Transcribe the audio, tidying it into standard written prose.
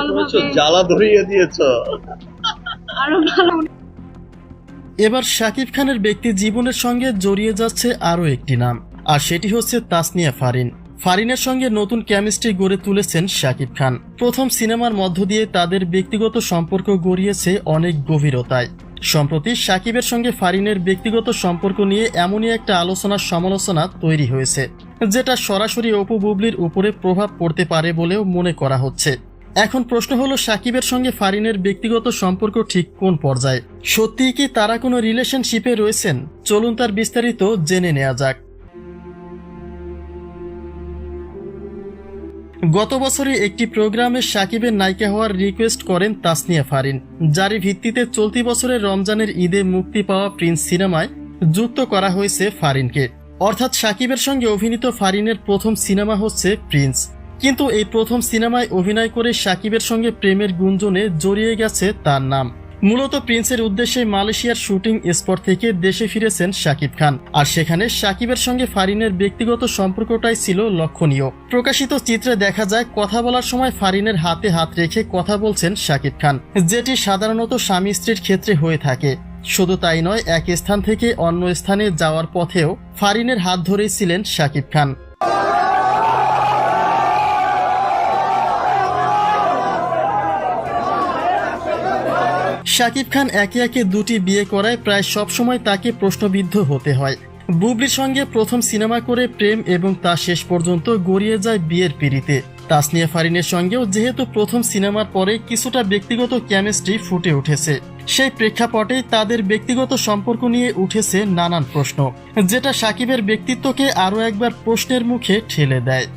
ভালোভাবে জ্বালা ধরিয়ে দিয়েছো। আরো ভালো। এবার শাকিব খানের ব্যক্তি জীবনের সঙ্গে জড়িয়ে যাচ্ছে আরও একটি নাম, আর সেটি হচ্ছে তাসনিয়া ফারিন। ফারিনের সঙ্গে নতুন কেমিস্ট্রি গড়ে তুলেছেন শাকিব খান। প্রথম সিনেমার মধ্য দিয়ে তাদের ব্যক্তিগত সম্পর্ক গড়িয়েছে অনেক গভীরতায়। সম্প্রতি শাকিবের সঙ্গে ফারিনের ব্যক্তিগত সম্পর্ক নিয়ে এমনই একটা আলোচনা সমালোচনা তৈরি হয়েছে, যেটা সরাসরি অপু বুবলির উপরে প্রভাব পড়তে পারে বলেও মনে করা হচ্ছে। এখন প্রশ্ন হলো, শাকিবের সঙ্গে ফারিনের ব্যক্তিগত সম্পর্ক ঠিক কোন পর্যায়ে? সত্যিই কি তারা কোনো রিলেশনশিপে রয়েছেন? চলুন তার বিস্তারিত জেনে নেওয়া যাক। গত বছরে একটি প্রোগ্রামে শাকিবের নায়িকা হওয়ার রিকোয়েস্ট করেন তাসনিয়া ফারিন, যারই ভিত্তিতে চলতি বছরের রমজানের ঈদে মুক্তি পাওয়া প্রিন্স সিনেমায় যুক্ত করা হয়েছে ফারিনকে। অর্থাৎ শাকিবের সঙ্গে অভিনীত ফারিনের প্রথম সিনেমা হচ্ছে প্রিন্স। কিন্তু এই প্রথম সিনেমায় অভিনয় করে শাকিবের সঙ্গে প্রেমের গুঞ্জনে জড়িয়ে গেছে তার নাম। মূলত প্রিন্সের উদ্দেশ্যে মালয়েশিয়ার শুটিং স্পট থেকে দেশে ফিরেছেন শাকিব খান, আর সেখানে শাকিবের সঙ্গে ফারিনের ব্যক্তিগত সম্পর্কটাই ছিল লক্ষণীয়। প্রকাশিত চিত্রে দেখা যায় কথা বলার সময় ফারিনের হাতে হাত রেখে কথা বলছেন শাকিব খান, যেটি সাধারণত স্বামী স্ত্রীর ক্ষেত্রে হয়ে থাকে। শুধু তাই নয়, এক স্থান থেকে অন্য স্থানে যাওয়ার পথেও ফারিনের হাত ধরেই ছিলেন শাকিব খান। শাকিব খান একে একে দুটি বিয়ে করায় প্রায় সবসময় তাকে প্রশ্নবিদ্ধ হতে হয়। বুবলির সঙ্গে প্রথম সিনেমা করে প্রেম এবং তা শেষ পর্যন্ত গড়িয়ে যায় বিয়ের পিঁড়িতে। তাসনিয়া ফারিনের সঙ্গেও যেহেতু প্রথম সিনেমার পরে কিছুটা ব্যক্তিগত কেমিস্ট্রি ফুটে উঠেছে, সেই প্রেক্ষাপটে তাদের ব্যক্তিগত সম্পর্ক নিয়ে উঠেছে নানান প্রশ্ন, যেটা শাকিবের ব্যক্তিত্বকে আরও একবার প্রশ্নের মুখে ঠেলে দেয়।